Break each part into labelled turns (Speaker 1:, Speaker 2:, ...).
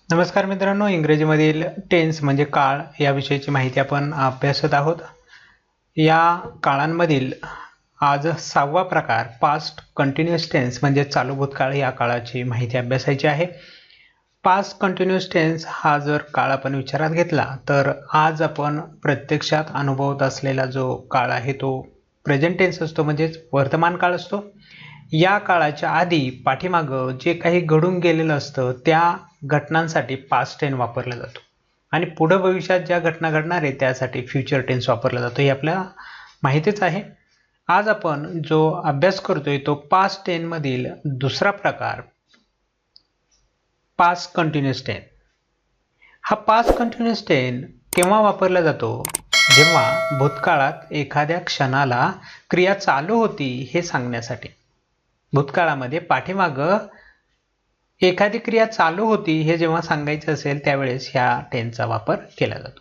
Speaker 1: नमस्कार मित्रांनो, इंग्रजीमधील टेन्स म्हणजे काळ या विषयाची माहिती आपण अभ्यासत आहोत. या काळांमधील आज 6वा प्रकार पास्ट कंटिन्युअस टेन्स म्हणजे चालू भूतकाळ या काळाची माहिती अभ्यासायची आहे. पास्ट कंटिन्युअस टेन्स हा जर काळ आपण विचारात घेतला तर आज आपण प्रत्यक्षात अनुभवत असलेला जो काळ आहे तो प्रेझेंट टेन्स असतो, म्हणजेच वर्तमान काळ असतो. या काळाच्या आधी पाठीमागं जे काही घडून गेलेलं असतं त्या घटनांसाठी पास्ट टेन्स वापरला जातो आणि पुढे भविष्यात ज्या घटना घडणार आहे त्यासाठी फ्युचर टेन्स वापरला जातो, हे आपल्याला माहितीच आहे. आज आपण जो अभ्यास करतोय तो पास्ट टेन्स मधील दुसरा प्रकार पास्ट कंटिन्युअस टेन्स. हा पास्ट कंटिन्युअस टेन्स केव्हा वापरला जातो? जेव्हा भूतकाळात एखाद्या क्षणाला क्रिया चालू होती हे सांगण्यासाठी. भूतकाळामध्ये पाठीमागं एखादी क्रिया चालू होती हे जेव्हा सांगायचं असेल त्यावेळेस ह्या टेन्सचा वापर केला जातो.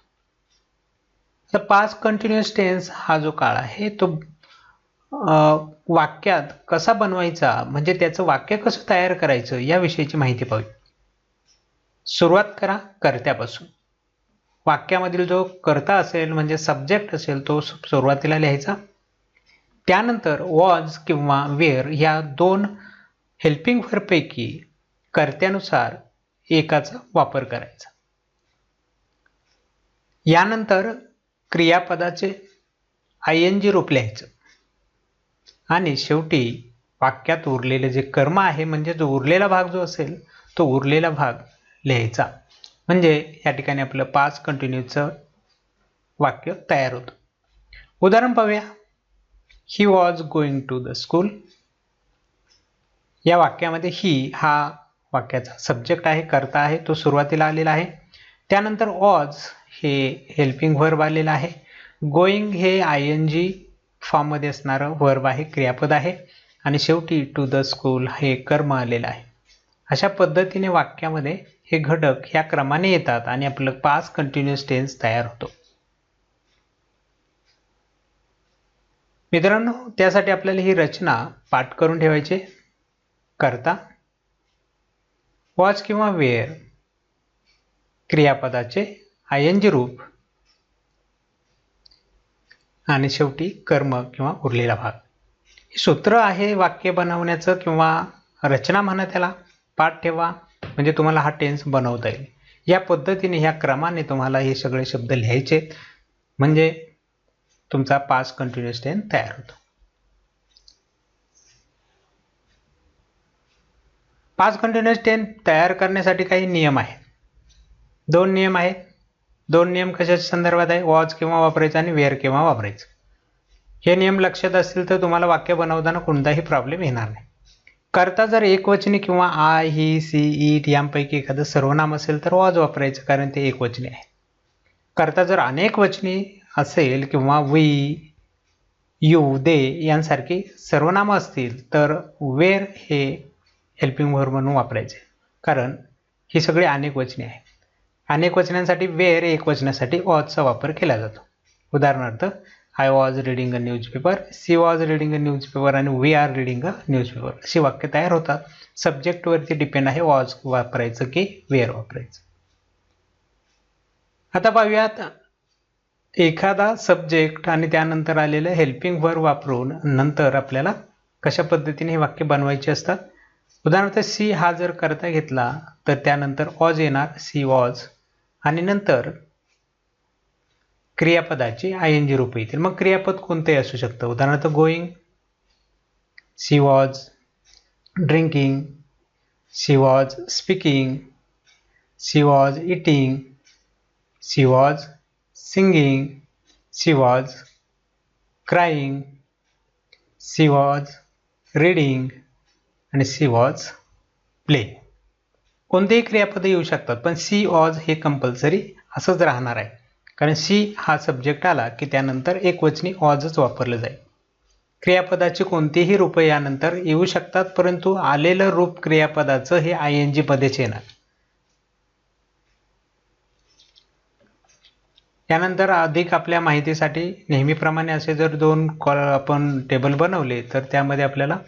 Speaker 1: तर पास्ट कंटिन्युअस टेन्स हा जो काळ आहे तो वाक्यात कसा बनवायचा, म्हणजे त्याचं वाक्य कसं तयार करायचं याविषयीची माहिती पाहूया. सुरुवात करा कर्त्यापासून. वाक्यामधील जो कर्ता असेल म्हणजे सब्जेक्ट असेल तो सुरुवातीला लिहायचा. त्यानंतर वॉज किंवा वेअर या दोन हेल्पिंग वर्बपैकी कर्त्यानुसार एकाचा वापर करायचा. यानंतर क्रियापदाचे ING रूप लिहायचं आणि शेवटी वाक्यात उरलेले जे कर्म आहे म्हणजे जो उरलेला भाग जो असेल तो उरलेला भाग लिहायचा. म्हणजे या ठिकाणी आपलं पास्ट कंटिन्यूचं वाक्य तयार होतं. उदाहरण पाहूया. He was going to the school. या वाक्यामध्ये ही हा वाक्याचा सब्जेक्ट आहे, कर्ता आहे, तो सुरुवातीला आलेला आहे. त्यानंतर वॉज हे हेल्पिंग वर्ब आलेला आहे. गोइंग हे ING फॉर्ममध्ये असणारं वर्ब आहे, क्रियापद आहे. आणि शेवटी टू द स्कूल हे कर्म आलेलं आहे. अशा पद्धतीने वाक्यामध्ये हे घटक ह्या क्रमाने येतात आणि आपलं पास्ट कंटिन्युअस टेन्स तयार होतो. मित्रांनो, त्यासाठी आपल्याला ही रचना पाठ करून ठेवायची. कर्ता, वॉज किंवा वेअर, क्रियापदाचे ING रूप आणि शेवटी कर्म किंवा उरलेला भाग. हे सूत्र आहे वाक्य बनवण्याचं किंवा रचना म्हणा त्याला. पाठ ठेवा म्हणजे तुम्हाला हा टेन्स बनवता येईल. या पद्धतीने ह्या क्रमाने तुम्हाला हे सगळे शब्द लिहायचे म्हणजे तुमचा पास्ट कंटिन्युअस टेन्स तयार होतो. पास्ट कंटिन्युअस टेन्स तयार करण्यासाठी काही नियम आहेत. दोन नियम आहेत. दोन नियम कशाच्या संदर्भात आहे? वॉज केव्हा वापरायचं आणि वेअर केव्हा वापरायचं. हे नियम लक्षात असतील तर तुम्हाला वाक्य बनवताना कोणताही प्रॉब्लेम येणार नाही. कर्ता जर एकवचनी किंवा आय, ही, सी, इट यांपैकी एखादं सर्वनाम असेल तर वॉज वापरायचं, कारण ते एकवचनी आहे. कर्ता जर अनेक वचनी असेल किंवा वी, यू, दे यांसारखी सर्वनाम असतील तर वेअर हे हेल्पिंग वर्ब म्हणून वापरायचे, कारण ही सगळी अनेक वचने आहेत. अनेक वचनांसाठी वेअर, एक वचनासाठी वॉजचा वापर केला जातो. उदाहरणार्थ, I was reading a newspaper, she was reading a newspaper आणि we are reading a newspaper अशी वाक्य तयार होतात. सब्जेक्टवरती डिपेंड आहे वॉज वापरायचं की वेअर वापरायचं. आता पाहूयात. एखादा सब्जेक्ट आणि त्यानंतर आलेलं हेल्पिंग वर्ब वापरून नंतर आपल्याला कशा पद्धतीने हे वाक्य बनवायचे असतात. उदाहरणार्थ, सी हा जर कर्ता घेतला तर त्यानंतर वॉज येणार, सी वॉज, आणि नंतर क्रियापदाची ING रूप येतील. मग क्रियापद कोणतेही असू शकतं. उदाहरणार्थ, going, she was drinking, she was speaking, she was eating, she was singing, she was crying, she was reading आणि सी वॉज प्ले. कोणतेही क्रियापद येऊ शकतात, पण सी वॉज हे कंपल्सरी असंच राहणार आहे, कारण सी हा सब्जेक्ट आला की त्यानंतर एकवचनी वॉजच वापरलं जाईल. क्रियापदाची कोणतीही रूपं यानंतर येऊ शकतात, परंतु आलेलं रूप क्रियापदाचं हे ING मध्येच येणार. त्यानंतर अधिक आपल्या माहितीसाठी नेहमीप्रमाणे असे जर दोन आपण टेबल बनवले तर त्यामध्ये आपल्याला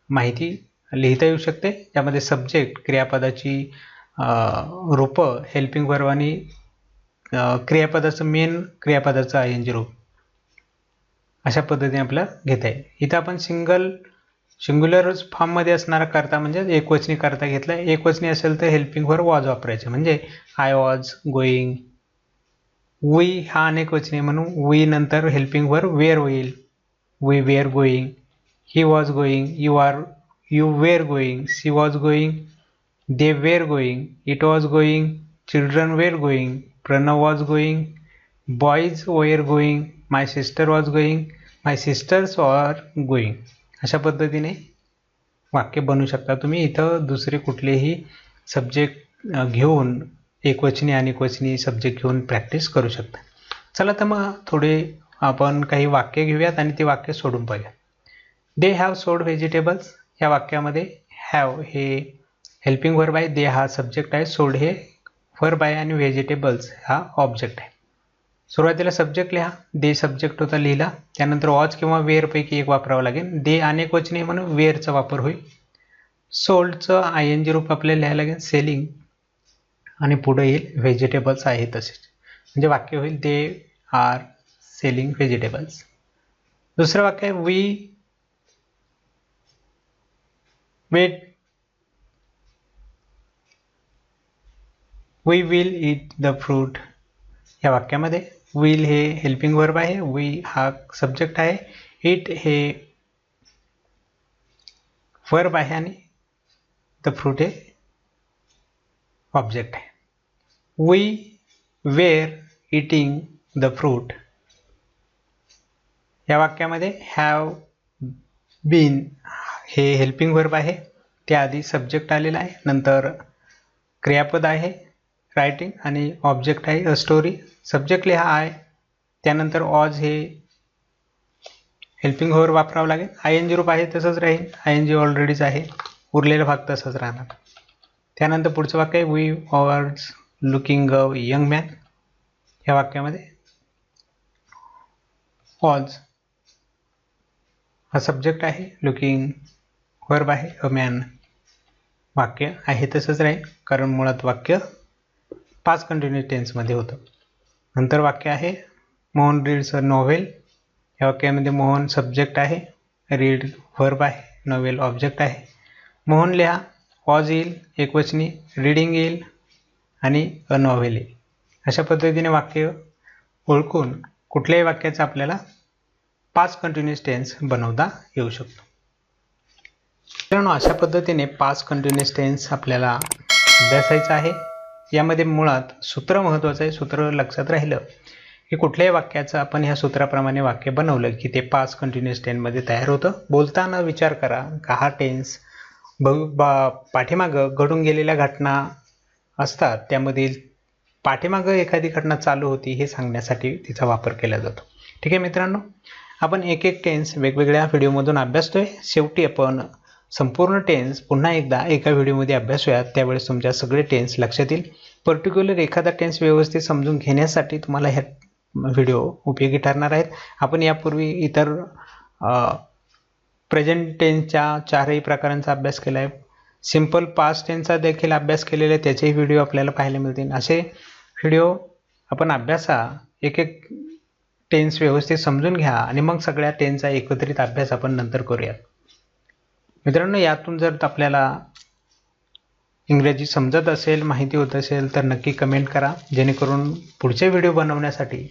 Speaker 1: माहिती लिहिता येऊ शकते. त्यामध्ये सब्जेक्ट, क्रियापदाची रूपं हेल्पिंग वर्ब आणि क्रियापदाचं मेन क्रियापदाचं ING रूप अशा पद्धतीने आपल्याला घेता येईल. इथं आपण सिंग्युलर फॉर्ममध्ये असणारा कर्ता म्हणजे एकवचनी कर्ता घेतला. एकवचनी असेल तर हेल्पिंग वर्ब वॉज वापरायचे, म्हणजे आय वॉज गोईंग. वी हा अनेकवचनी म्हणून वी नंतर हेल्पिंग वर्ब वेअर होईल. We were going, he was going, you were going, she was going, they were going, it was going, children were going, Pranav was going, boys were going, my sister was going, my sisters were going. अशा पद्धतीने वाक्य बनवू शकता तुम्ही. इथं दुसरे कुठलेही subject घेऊन एकवचनी अनेकवचनी सब्जेक्ट घेऊन प्रॅक्टिस करू शकता. चला तर मग थोडे आपण काही वाक्य घेऊयात आणि ती वाक्य सोडून पाहूया. दे हॅव सोल्ड व्हेजिटेबल्स या वाक्यामध्ये हॅव हे हेल्पिंग वर्ब आहे, दे हा सब्जेक्ट आहे, सोल्ड हे वर्ब आहे आणि व्हेजिटेबल्स हा ऑब्जेक्ट आहे. सुरुवातीला सब्जेक्ट लिहा. दे सब्जेक्ट होता लिहिला. त्यानंतर वॉज किंवा वेअर पैकी एक वापरावं लागेल. दे अनेकवचनी म्हणून वेअरचा वापर होईल. सोल्डचं ING रूप आपल्याला लिहायला लागेल, सेलिंग, आणि पुढे येईल व्हेजिटेबल्स आहे तसेच, म्हणजे वाक्य होईल दे आर सेलिंग व्हेजिटेबल्स. दुसरं वाक्य आहे we will eat the fruit या वाक्यामध्ये विल हे हेल्पिंग वर्ब आहे, वी हा सब्जेक्ट आहे, इट हे वर्ब आहे आणि द फ्रूट हे ऑब्जेक्ट आहे. We were eating the fruit या वाक्यामध्ये हॅव बीन हे हेल्पिंग वर्ब आहे, त्याआधी सब्जेक्ट आलेला आहे, नंतर क्रियापद आहे रायटिंग आणि ऑब्जेक्ट आहे अ स्टोरी. सब्जेक्ट लिहा आय, त्यानंतर ऑज हे हेल्पिंग वर्ब वापरावं लागेल. ING रूप आहे तसंच राहील, ING ऑलरेडीच आहे, उरलेला भाग तसंच राहणार. त्यानंतर पुढचं वाक्य आहे we was looking a young man या वाक्यामध्ये ऑज हा सब्जेक्ट आहे, लुकिंग वर्ब आहे, अ मॅन वाक्य आहे तसंच राहील कारण मुळात वाक्य पास्ट कंटिन्यूअस टेन्समध्ये होतं. नंतर वाक्य आहे मोहन रीड्स अ नॉव्हेल या वाक्यामध्ये मोहन सब्जेक्ट आहे, रीड वर्ब आहे, नॉव्हेल ऑब्जेक्ट आहे. मोहन लिहा. वॉज येईल एकवचनी, रीडिंग येईल आणि अ नॉव्हेल येईल. अशा पद्धतीने वाक्य ओळखून कुठल्याही वाक्याचा आपल्याला पास्ट कंटिन्यूअस टेन्स बनवता येऊ शकतो. मित्रांनो, अशा पद्धतीने पास्ट कंटिन्यूअस टेन्स आपल्याला अभ्यासायचं आहे. यामध्ये मुळात सूत्र महत्त्वाचं आहे. सूत्र लक्षात राहिलं की कुठल्याही वाक्याचं आपण ह्या सूत्राप्रमाणे वाक्य बनवलं की ते पास्ट कंटिन्यूअस टेन्समध्ये तयार होतं. बोलताना विचार करा का हा टेन्स पाठीमागं घडून गेलेल्या घटना असतात, त्यामधील पाठीमागं एखादी घटना चालू होती हे सांगण्यासाठी तिचा वापर केला जातो. ठीक आहे मित्रांनो, आपण एक एक टेन्स वेगवेगळ्या व्हिडिओमधून अभ्यासतोय. शेवटी आपण संपूर्ण टेन्स पुन्हा एकदा एका व्हिडिओमध्ये अभ्यासूयात. त्यावेळेस तुमच्या सगळे टेन्स लक्षात येईल. पर्टिक्युलर एखादा टेन्स व्यवस्थित समजून घेण्यासाठी तुम्हाला ह्या व्हिडिओ उपयोगी ठरणार आहेत. आपण यापूर्वी इतर प्रेझेंट टेन्सच्या 4ही प्रकारांचा अभ्यास केला आहे. सिंपल पास्ट टेन्सचा देखील अभ्यास केलेला आहे, त्याचेही व्हिडिओ आपल्याला पाहायला मिळतील. असे व्हिडिओ आपण अभ्यासा, एक एक टेन्स व्यवस्थित समजून घ्या आणि मग सगळ्या टेन्सचा एकत्रित अभ्यास आपण नंतर करूयात. मित्रांनो, यातून जर आपल्याला इंग्रजी समजत असेल, माहिती होत असेल तर नक्की कमेंट करा, जेणेकरून पुढचे व्हिडिओ बनवण्यासाठी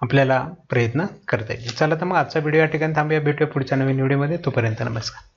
Speaker 1: आपल्याला प्रयत्न करता येईल. चला तर मग आजचा व्हिडिओ या ठिकाणी थांबूया. भेटूया पुढच्या नवीन व्हिडिओमध्ये. तोपर्यंत नमस्कार.